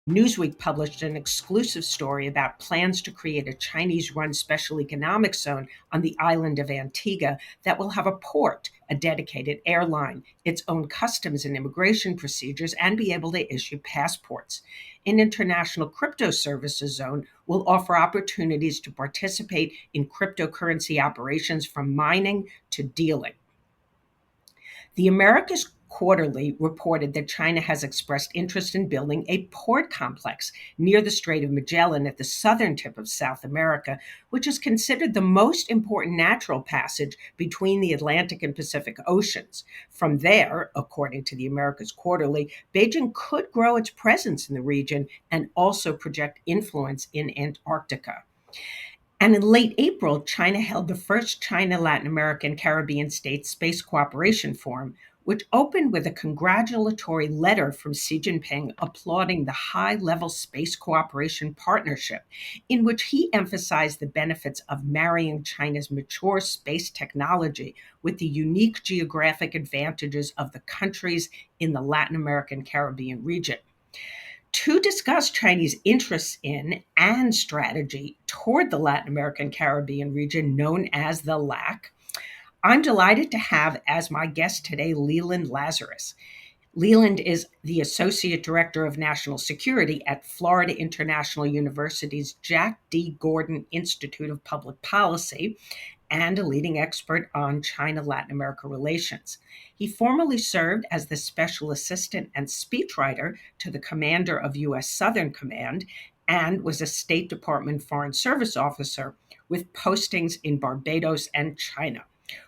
Newsweek published an exclusive story about plans to create a Chinese-run special economic zone on the island of Antigua that will have a port, a dedicated airline, its own customs and immigration procedures, and be able to issue passports. An international crypto services zone will offer opportunities to participate in cryptocurrency operations from mining to dealing. The Americas Quarterly reported that China has expressed interest in building a port complex near the Strait of Magellan at the southern tip of South America, which is considered the most important natural passage between the Atlantic and Pacific Oceans. From there, according to the Americas Quarterly, Beijing could grow its presence in the region and also project influence in Antarctica. And in late April, China held the first China, Latin America, and Caribbean States Space Cooperation Forum, which opened with a congratulatory letter from Xi Jinping applauding the high-level space cooperation partnership, in which he emphasized the benefits of marrying China's mature space technology with the unique geographic advantages of the countries in the Latin American Caribbean region. To discuss Chinese interests in and strategy toward the Latin American Caribbean region known as the LAC, I'm delighted to have as my guest today Leland Lazarus. Leland is the Associate Director of National Security at Florida International University's Jack D. Gordon Institute of Public Policy and a leading expert on China-Latin America relations. He formerly served as the Special Assistant and Speechwriter to the Commander of U.S. Southern Command and was a State Department Foreign Service Officer with postings in Barbados and China.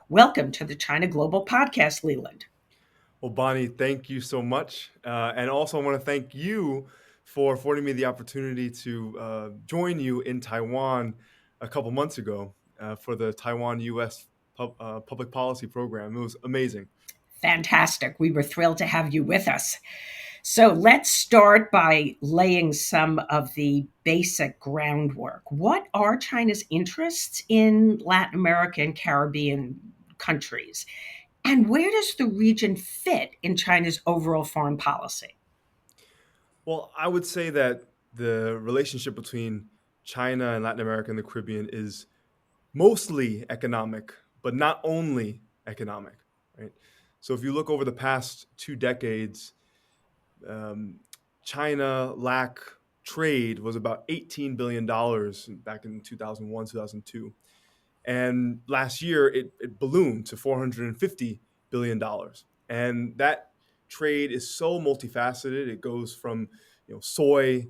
Welcome to the China Global Podcast, Leland. Well, Bonnie, thank you so much. And also I want to thank you for affording me the opportunity to join you in Taiwan a couple months ago for the Taiwan-U.S. Public Policy Program. It was amazing. Fantastic. We were thrilled to have you with us. So let's start by laying some of the basic groundwork. What are China's interests in Latin America and Caribbean countries? And where does the region fit in China's overall foreign policy? Well, I would say that the relationship between China and Latin America and the Caribbean is mostly economic, but not only economic, right? So if you look over the past 2 decades, China-LAC trade was about $18 billion back in 2001, 2002. And last year, it ballooned to $450 billion. And that trade is so multifaceted. It goes from soy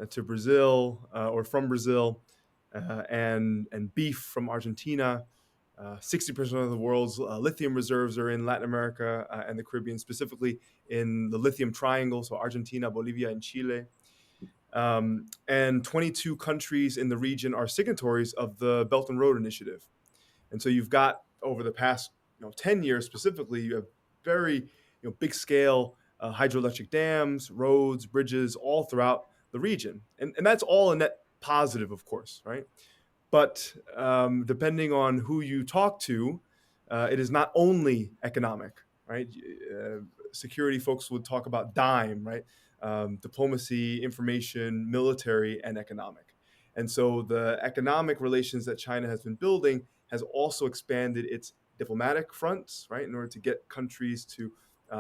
to Brazil or from Brazil and beef from Argentina. 60% of the world's lithium reserves are in Latin America and the Caribbean, specifically in the lithium triangle, so Argentina, Bolivia, and Chile. And 22 countries in the region are signatories of the Belt and Road Initiative. And so you've got, over the past 10 years specifically, you have very big scale hydroelectric dams, roads, bridges, all throughout the region. And that's all a net positive, of course, right? But depending on who you talk to, it is not only economic, right? Security folks would talk about DIME, right? Diplomacy, information, military, and economic. And so the economic relations that China has been building has also expanded its diplomatic fronts, right? In order to get countries to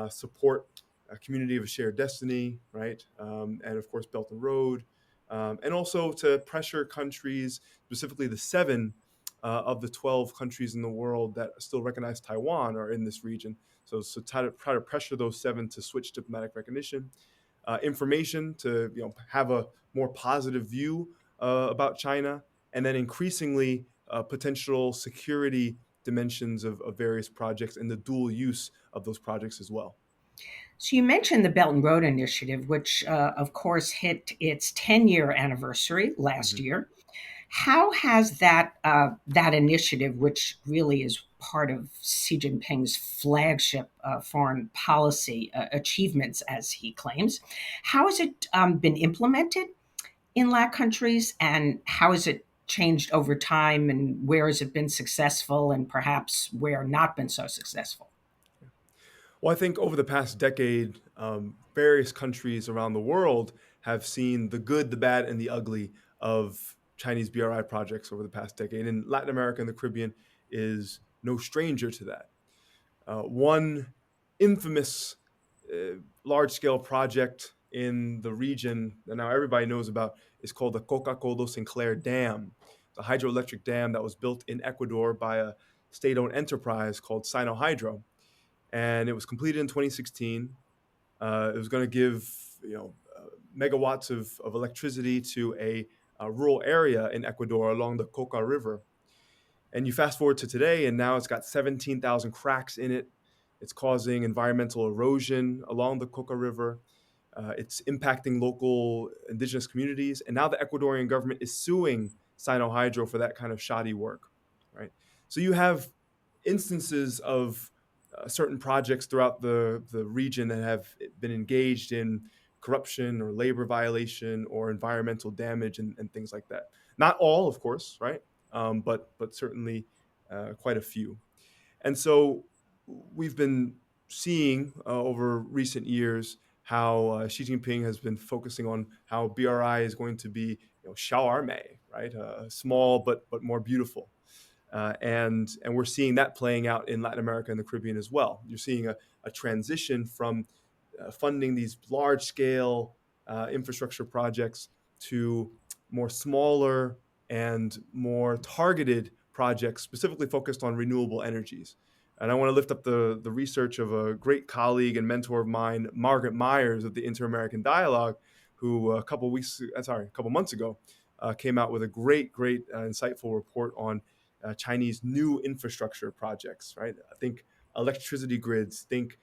support a community of a shared destiny, right? And of course, Belt and Road. And also to pressure countries, specifically the 7 of the 12 countries in the world that still recognize Taiwan are in this region. So try to pressure those 7 to switch diplomatic recognition, information to have a more positive view about China, and then increasingly potential security dimensions of various projects and the dual use of those projects as well. So you mentioned the Belt and Road Initiative, which, of course, hit its 10-year anniversary last year. How has that initiative, which really is part of Xi Jinping's flagship foreign policy achievements, as he claims, how has it been implemented in LAC countries, and how has it changed over time, and where has it been successful, and perhaps where not been so successful? Well, I think over the past decade, various countries around the world have seen the good, the bad, and the ugly of Chinese BRI projects over the past decade. And Latin America and the Caribbean is no stranger to that. One infamous large-scale project in the region that now everybody knows about is called the Coca-Cola Sinclair Dam. It's a hydroelectric dam that was built in Ecuador by a state-owned enterprise called Sinohydro, and it was completed in 2016. It was going to give megawatts of electricity to a rural area in Ecuador along the Coca River. And you fast forward to today, and now it's got 17,000 cracks in it. It's causing environmental erosion along the Coca River. It's impacting local indigenous communities. And now the Ecuadorian government is suing Sinohydro for that kind of shoddy work, right? So you have instances of certain projects throughout the region that have been engaged in corruption or labor violation or environmental damage and things like that. Not all, of course, right? But certainly quite a few. And so we've been seeing over recent years how Xi Jinping has been focusing on how BRI is going to be, xiao'ermei, right? Small but more beautiful. And we're seeing that playing out in Latin America and the Caribbean as well. You're seeing a transition from funding these large-scale infrastructure projects to more smaller and more targeted projects specifically focused on renewable energies. And I want to lift up the research of a great colleague and mentor of mine, Margaret Myers of the Inter-American Dialogue, who a couple months ago came out with a great insightful report on Chinese new infrastructure projects, right? Think electricity grids, think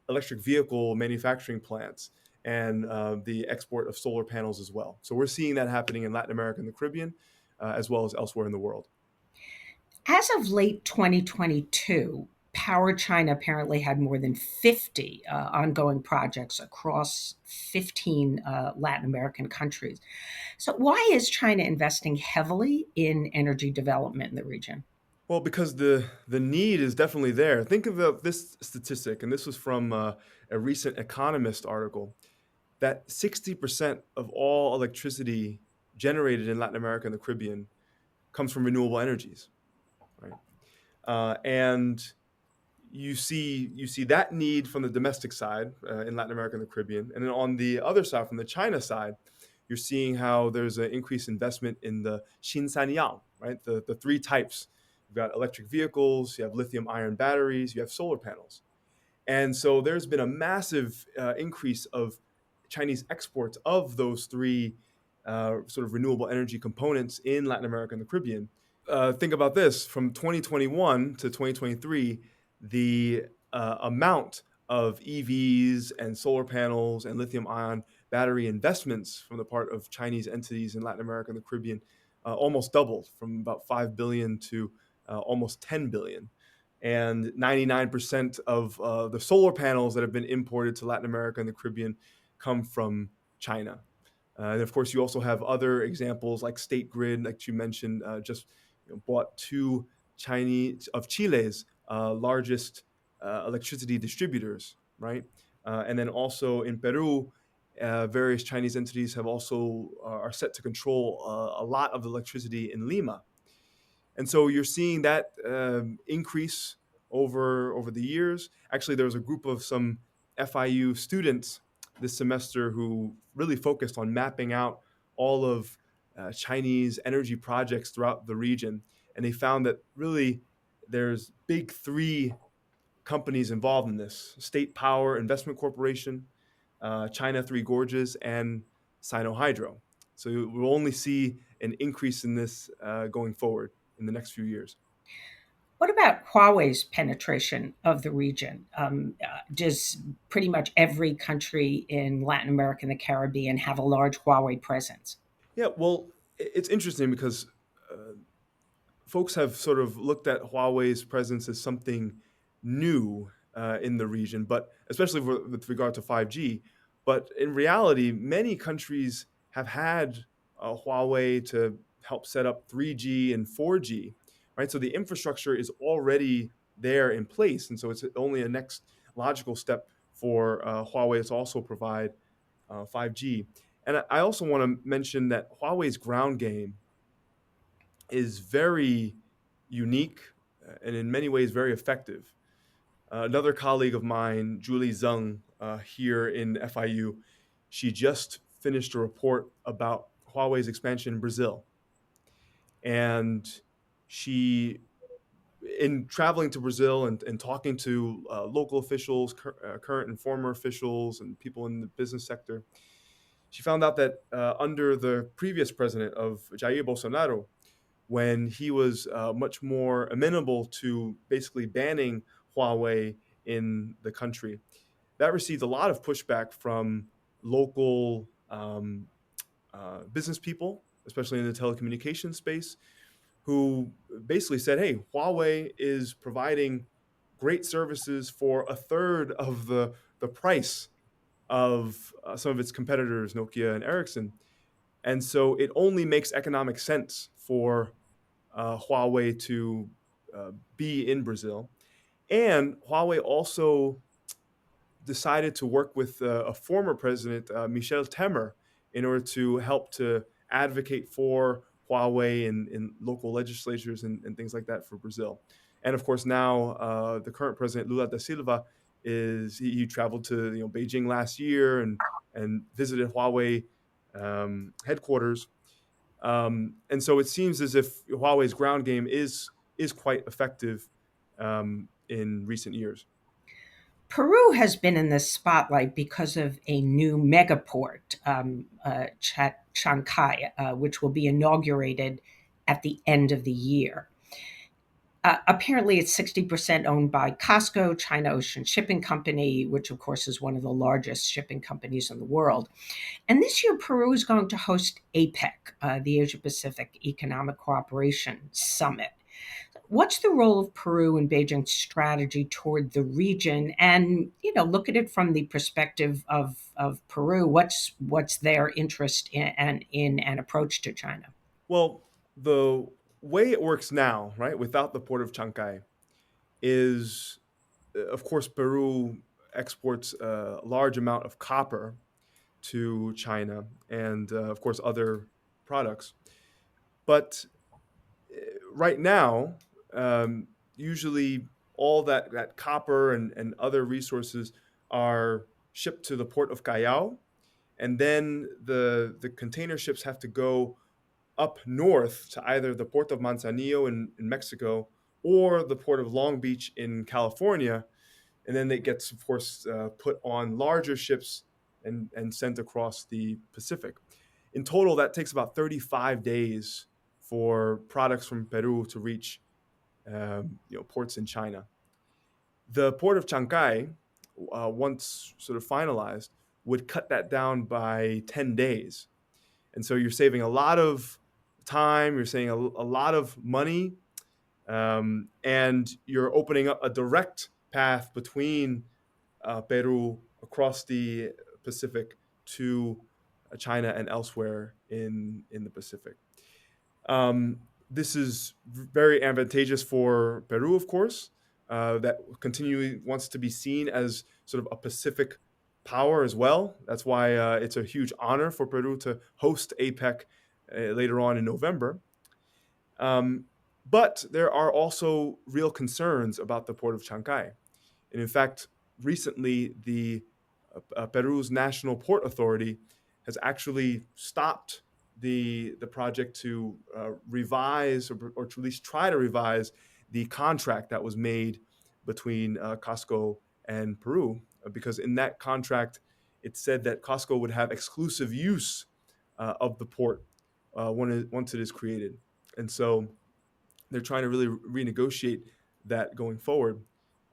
electric vehicle manufacturing plants, and the export of solar panels as well. So we're seeing that happening in Latin America and the Caribbean, as well as elsewhere in the world. As of late 2022, Power China apparently had more than 50 ongoing projects across 15 Latin American countries. So, why is China investing heavily in energy development in the region? Well, because the need is definitely there. Think about this statistic, and this was from a recent Economist article, that 60% of all electricity generated in Latin America and the Caribbean comes from renewable energies, right? And you see that need from the domestic side in Latin America and the Caribbean, and then on the other side, from the China side, you're seeing how there's an increased investment in the Xinsaniyang, right? The three types. You've got electric vehicles, you have lithium ion batteries, you have solar panels. And so there's been a massive increase of Chinese exports of those three sort of renewable energy components in Latin America and the Caribbean. Think about this, from 2021 to 2023, the amount of EVs and solar panels and lithium ion battery investments from the part of Chinese entities in Latin America and the Caribbean almost doubled, from about 5 billion to almost 10 billion. And 99% of the solar panels that have been imported to Latin America and the Caribbean come from China. And of course, you also have other examples like State Grid, like you mentioned, just bought two Chile's largest electricity distributors, right? And then also in Peru, various Chinese entities have also are set to control a lot of the electricity in Lima. And so you're seeing that increase over the years. Actually, there was a group of some FIU students this semester who really focused on mapping out all of Chinese energy projects throughout the region. And they found that really there's big three companies involved in this: State Power Investment Corporation, China Three Gorges, and Sinohydro. So we'll only see an increase in this going forward in the next few years. What about Huawei's penetration of the region? Does pretty much every country in Latin America and the Caribbean have a large Huawei presence? Yeah, well, it's interesting because folks have sort of looked at Huawei's presence as something new in the region, but especially with regard to 5G. But in reality, many countries have had Huawei to help set up 3G and 4G, right? So the infrastructure is already there in place. And so it's only a next logical step for Huawei to also provide 5G. And I also want to mention that Huawei's ground game is very unique and in many ways very effective. Another colleague of mine, Julie Zeng, here in FIU, she just finished a report about Huawei's expansion in Brazil. And she, in traveling to Brazil and talking to local officials, current and former officials, and people in the business sector, she found out that under the previous president of Jair Bolsonaro, when he was much more amenable to basically banning Huawei in the country, that received a lot of pushback from local business people, especially in the telecommunications space, who basically said, hey, Huawei is providing great services for a third of the price of some of its competitors, Nokia and Ericsson. And so it only makes economic sense for Huawei to be in Brazil. And Huawei also decided to work with a former president, Michel Temer, in order to help to advocate for Huawei in local legislatures and things like that for Brazil. And of course, now the current president, Lula da Silva, he traveled to Beijing last year and visited Huawei headquarters. And so it seems as if Huawei's ground game is quite effective in recent years. Peru has been in the spotlight because of a new megaport, Chancay, which will be inaugurated at the end of the year. Apparently, it's 60% owned by COSCO, China Ocean Shipping Company, which, of course, is one of the largest shipping companies in the world. And this year, Peru is going to host APEC, the Asia Pacific Economic Cooperation Summit. What's the role of Peru in Beijing's strategy toward the region? And, look at it from the perspective of Peru. What's their interest in an approach to China? Well, the way it works now, right, without the port of Chancay, is, of course, Peru exports a large amount of copper to China and, of course, other products. But right now, usually all that copper and other resources are shipped to the port of Callao, and then the container ships have to go up north to either the port of Manzanillo in Mexico or the port of Long Beach in California, and then it gets, of course, put on larger ships and sent across the Pacific. In total, that takes about 35 days for products from Peru to reach ports in China. The port of Chancay, once sort of finalized, would cut that down by 10 days. And so you're saving a lot of time, you're saving a lot of money, and you're opening up a direct path between Peru across the Pacific to China and elsewhere in the Pacific. This is very advantageous for Peru, of course, that continually wants to be seen as sort of a Pacific power as well. That's why it's a huge honor for Peru to host APEC later on in November. But there are also real concerns about the port of Chancay. And in fact, recently, the Peru's National Port Authority has actually stopped the project to revise or to at least try to revise the contract that was made between COSCO and Peru, because in that contract, it said that COSCO would have exclusive use of the port once it is created. And so they're trying to really renegotiate that going forward.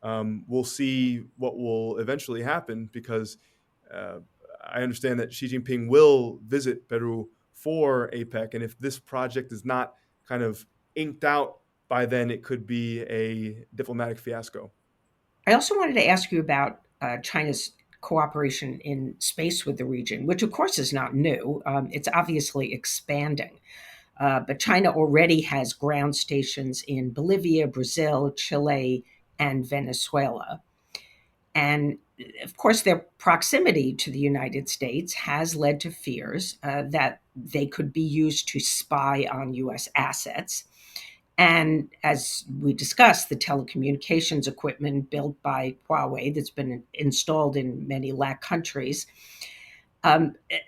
We'll see what will eventually happen because I understand that Xi Jinping will visit Peru for APEC. And if this project is not kind of inked out by then, it could be a diplomatic fiasco. I also wanted to ask you about China's cooperation in space with the region, which of course is not new. It's obviously expanding. But China already has ground stations in Bolivia, Brazil, Chile, and Venezuela. And of course, their proximity to the United States has led to fears that they could be used to spy on U.S. assets. And as we discussed, the telecommunications equipment built by Huawei that's been installed in many LAC countries,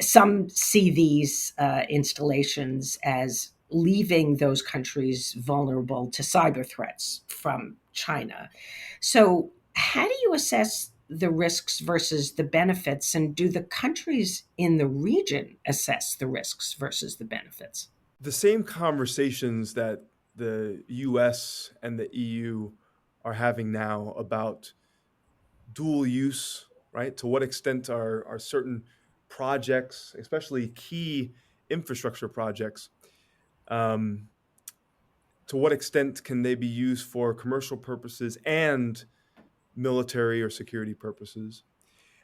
some see these installations as leaving those countries vulnerable to cyber threats from China. So, how do you assess the risks versus the benefits? And do the countries in the region assess the risks versus the benefits? The same conversations that the US and the EU are having now about dual use, right? To what extent are certain projects, especially key infrastructure projects, um, to what extent can they be used for commercial purposes and military or security purposes?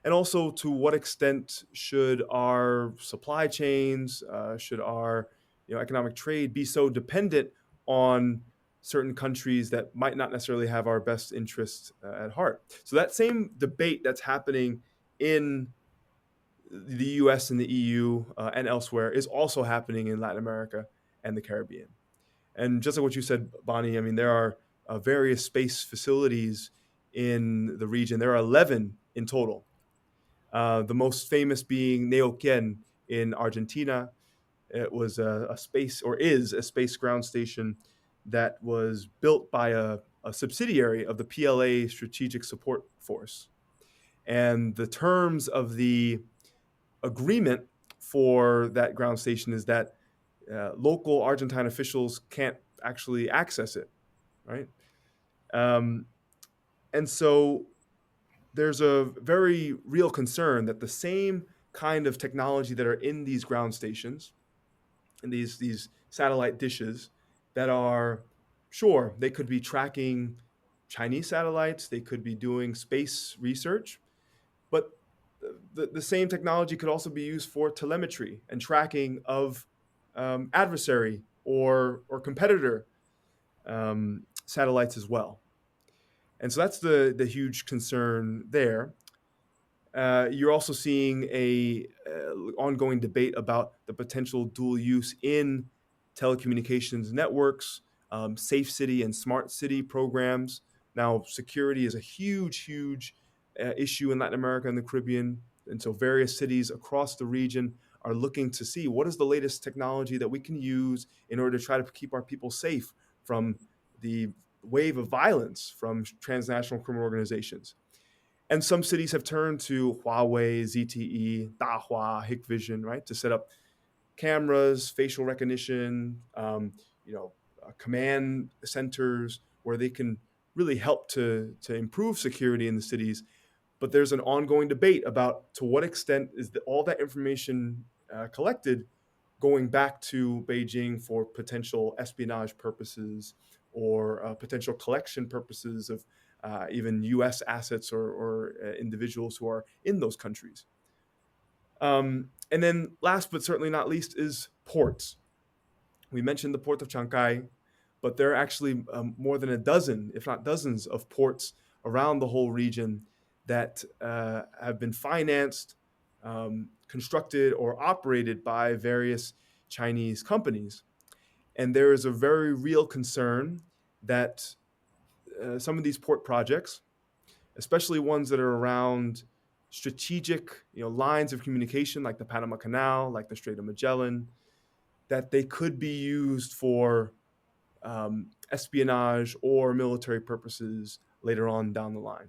And also, to what extent should our supply chains, should our economic trade be so dependent on certain countries that might not necessarily have our best interests at heart? So that same debate that's happening in the U.S. and the EU and elsewhere is also happening in Latin America and the Caribbean. And just like what you said, Bonnie, I mean, there are various space facilities in the region. There are 11 in total. The most famous being Neuquén in Argentina. It was a space, or is a space ground station that was built by a subsidiary of the PLA Strategic Support Force. And the terms of the agreement for that ground station is that local Argentine officials can't actually access it, right? And so there's a very real concern that the same kind of technology that are in these ground stations and these satellite dishes that are, sure, they could be tracking Chinese satellites, they could be doing space research, but the same technology could also be used for telemetry and tracking of adversary or competitor satellites as well. And so that's the huge concern there. You're also seeing a ongoing debate about the potential dual use in telecommunications networks, safe city and smart city programs. Now, security is a huge issue in Latin America and the Caribbean, and so various cities across the region are looking to see what is the latest technology that we can use in order to try to keep our people safe from the wave of violence from transnational criminal organizations. And some cities have turned to Huawei, ZTE, Dahua, Hikvision, right, to set up cameras, facial recognition, command centers where they can really help to improve security in the cities. But there's an ongoing debate about to what extent is all that information collected going back to Beijing for potential espionage purposes or potential collection purposes of even U.S. assets or individuals who are in those countries. And then last but certainly not least is ports. We mentioned the port of Chancay, but there are actually more than a dozen, if not dozens, of ports around the whole region that have been financed, constructed, or operated by various Chinese companies. And there is a very real concern that some of these port projects, especially ones that are around strategic lines of communication like the Panama Canal, like the Strait of Magellan, that they could be used for espionage or military purposes later on down the line.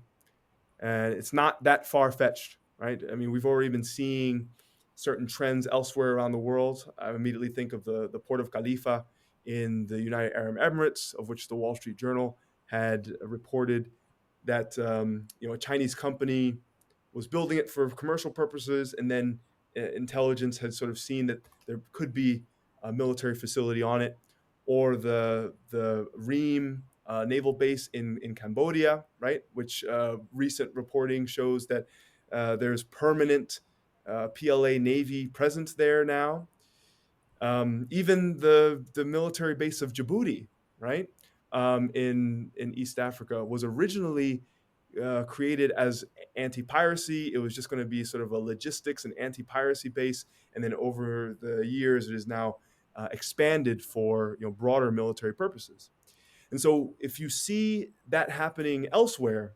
And it's not that far-fetched, right? I mean, we've already been seeing certain trends elsewhere around the world. I immediately think of the port of Khalifa in the United Arab Emirates, of which the Wall Street Journal had reported that a Chinese company was building it for commercial purposes, and then intelligence had sort of seen that there could be a military facility on it, or the Ream naval base in Cambodia, right? Which recent reporting shows that there's permanent PLA Navy presence there now. Even the military base of Djibouti, right, in East Africa, was originally created as anti-piracy. It was just going to be sort of a logistics and anti-piracy base, and then over the years, it is now expanded for broader military purposes. And so, if you see that happening elsewhere,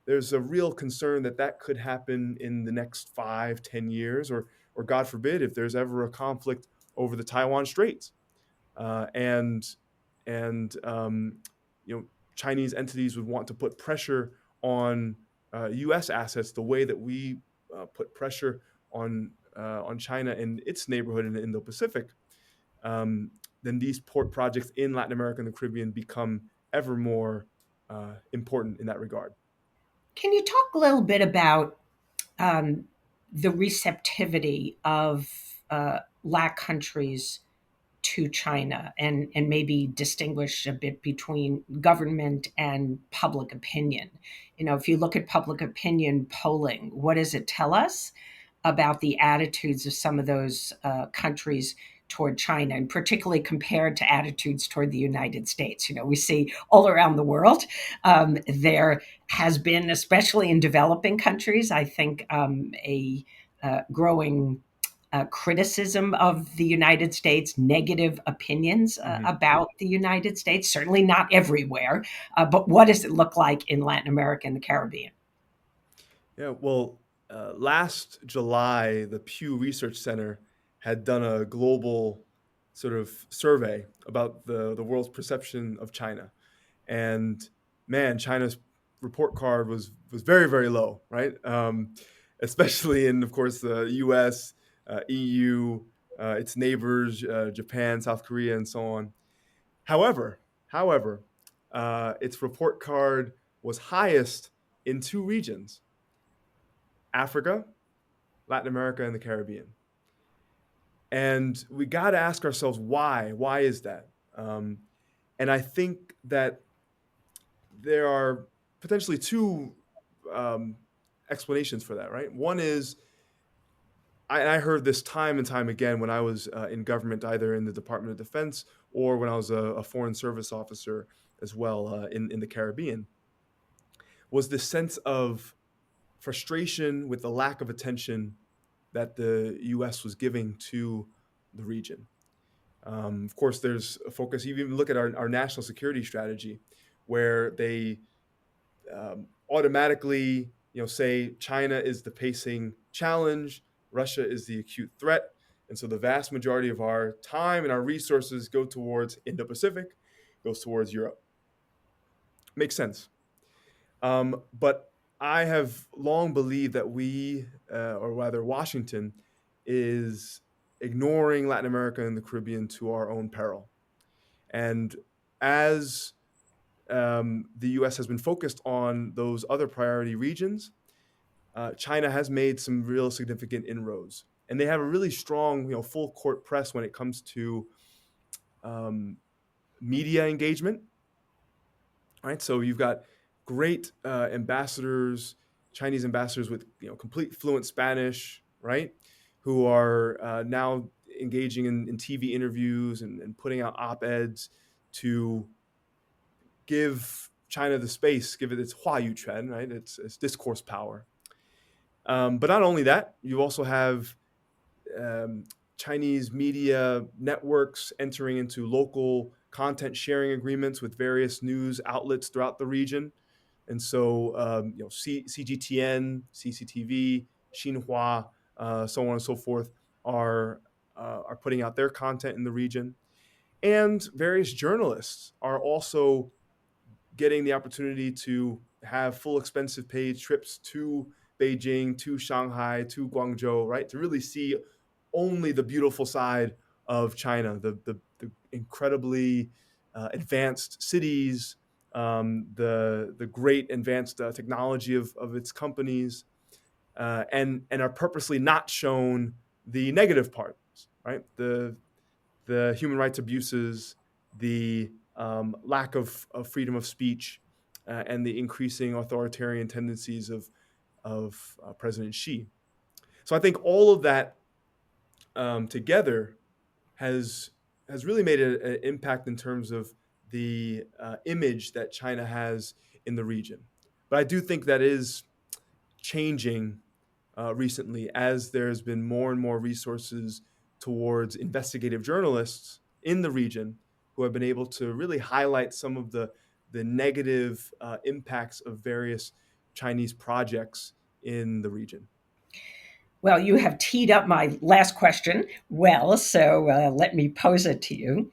there's a real concern that that could happen in the next 5-10 years, or God forbid, if there's ever a conflict over the Taiwan Straits, and Chinese entities would want to put pressure on U.S. assets the way that we put pressure on China and its neighborhood in the Indo-Pacific. Then these port projects in Latin America and the Caribbean become ever more important in that regard. Can you talk a little bit about the receptivity of LAC countries to China, and maybe distinguish a bit between government and public opinion? If you look at public opinion polling, what does it tell us about the attitudes of some of those countries toward China, and particularly compared to attitudes toward the United States? We see all around the world, there has been, especially in developing countries, I think, a growing criticism of the United States, negative opinions about the United States, certainly not everywhere. But what does it look like in Latin America and the Caribbean? Yeah, well, last July, the Pew Research Center had done a global sort of survey about the world's perception of China. And man, China's report card was very, very low, right? Especially in, of course, the US, EU, its neighbors, Japan, South Korea, and so on. However, its report card was highest in two regions: Africa, Latin America, and the Caribbean. And we got to ask ourselves why. Why is that? And I think that there are potentially two explanations for that, right? One is, I heard this time and time again when I was in government, either in the Department of Defense or when I was a foreign service officer as well in the Caribbean, was this sense of frustration with the lack of attention that the U.S. was giving to the region. Of course, there's a focus. You even look at our national security strategy, where they automatically, say China is the pacing challenge, Russia is the acute threat, and so the vast majority of our time and our resources go towards Indo-Pacific, goes towards Europe. Makes sense. But I have long believed that we, or rather Washington, is ignoring Latin America and the Caribbean to our own peril. And as the U.S. has been focused on those other priority regions, China has made some real significant inroads. And they have a really strong, full court press when it comes to media engagement. Right, so you've got great ambassadors, Chinese ambassadors with complete fluent Spanish, right, who are now engaging in TV interviews and putting out op-eds to give China the space, give it its 话语权, right, its discourse power. But not only that, you also have Chinese media networks entering into local content sharing agreements with various news outlets throughout the region. And so, CGTN, CCTV, Xinhua, so on and so forth, are putting out their content in the region. And various journalists are also getting the opportunity to have full expensive paid trips to Beijing, to Shanghai, to Guangzhou, right, to really see only the beautiful side of China, the incredibly advanced cities, the great advanced technology of its companies, and are purposely not shown the negative parts, right? The human rights abuses, the lack of freedom of speech, and the increasing authoritarian tendencies of President Xi. So I think all of that together has really made an impact in terms of the image that China has in the region. But I do think that is changing recently as there's been more and more resources towards investigative journalists in the region who have been able to really highlight some of the negative impacts of various Chinese projects in the region. Well, you have teed up my last question well, so let me pose it to you.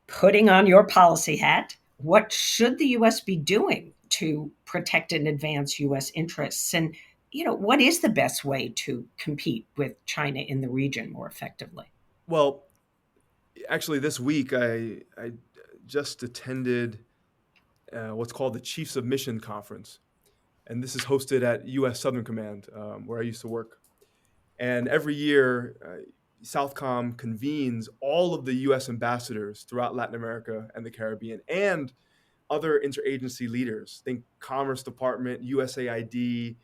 Putting on your policy hat, what should the U.S. be doing to protect and advance U.S. interests? And, what is the best way to compete with China in the region more effectively? Well, actually, this week I just attended what's called the Chiefs of Mission Conference. And this is hosted at U.S. Southern Command, where I used to work. And every year, Southcom convenes all of the U.S. ambassadors throughout Latin America and the Caribbean and other interagency leaders. Think Commerce Department, USAID,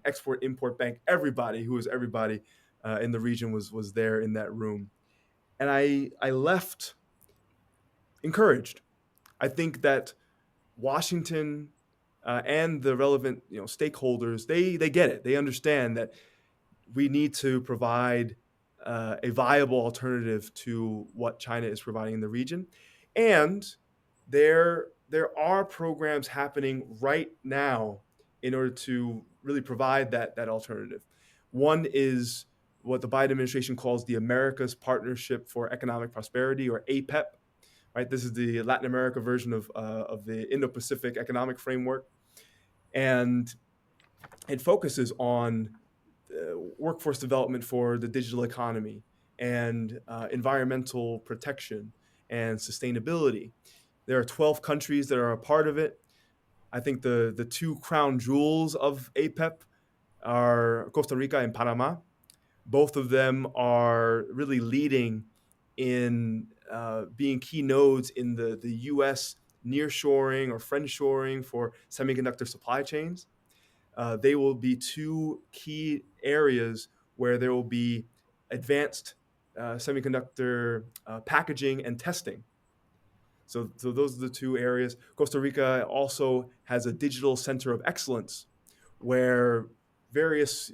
Export-Import Bank, everybody who was everybody in the region was there in that room. And I left encouraged. I think that Washington and the relevant stakeholders, they get it. They understand that we need to provide a viable alternative to what China is providing in the region. And there are programs happening right now in order to really provide that alternative. One is what the Biden administration calls the America's Partnership for Economic Prosperity, or APEP. Right, this is the Latin America version of the Indo-Pacific Economic Framework, and it focuses on workforce development for the digital economy and environmental protection and sustainability. There are 12 countries that are a part of it. I think the two crown jewels of APEP are Costa Rica and Panama. Both of them are really leading in being key nodes in the U.S. nearshoring or friendshoring for semiconductor supply chains. They will be two key areas where there will be advanced semiconductor packaging and testing. So those are the two areas. Costa Rica also has a digital center of excellence where various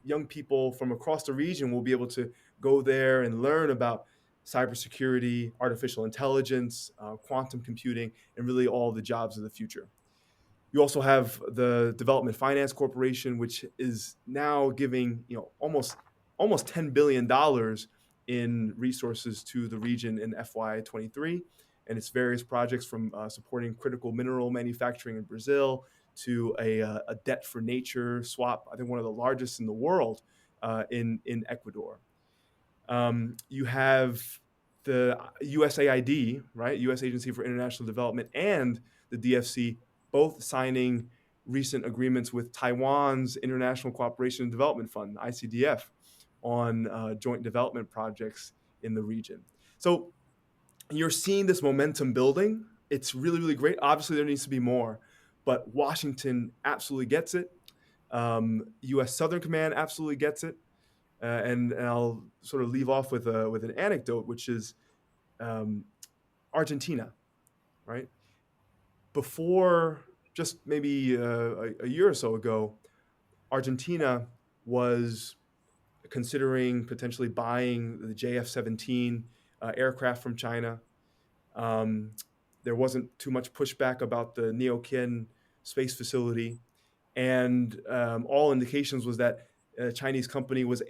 young people from across the region will be able to go there and learn about cybersecurity, artificial intelligence, quantum computing, and really all the jobs of the future. You also have the Development Finance Corporation, which is now giving almost $10 billion in resources to the region in FY23, and its various projects from supporting critical mineral manufacturing in Brazil to a debt for nature swap, I think one of the largest in the world in Ecuador. You have the USAID, right, U.S. Agency for International Development, and the DFC both signing recent agreements with Taiwan's International Cooperation and Development Fund, ICDF, on joint development projects in the region. So you're seeing this momentum building. It's really, really great. Obviously, there needs to be more, but Washington absolutely gets it. U.S. Southern Command absolutely gets it. And I'll sort of leave off with an anecdote, which is Argentina, right? Before just maybe a year or so ago, Argentina was considering potentially buying the JF-17 aircraft from China. There wasn't too much pushback about the Neuquén space facility, and all indications was that a Chinese company was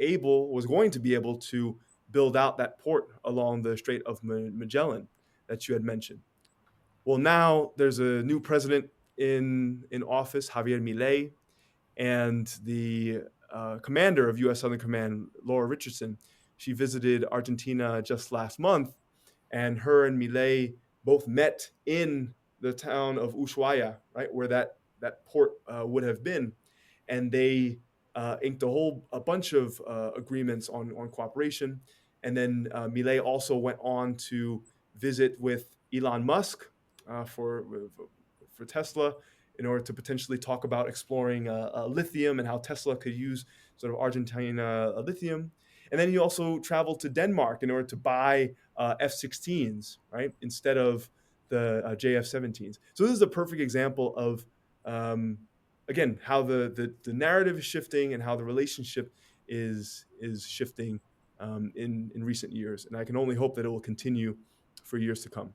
going to be able to build out that port along the Strait of Magellan that you had mentioned. Well, now there's a new president in office, Javier Milei, and the commander of U.S. Southern Command, Laura Richardson. She visited Argentina just last month, and her and Milei both met in the town of Ushuaia, right, where that port would have been, and they inked a bunch of agreements on cooperation. And then Milei also went on to visit with Elon Musk for Tesla in order to potentially talk about exploring lithium and how Tesla could use sort of Argentina lithium. And then he also traveled to Denmark in order to buy F-16s, right, instead of the JF-17s. So this is a perfect example of again, how the narrative is shifting and how the relationship is shifting in recent years. And I can only hope that it will continue for years to come.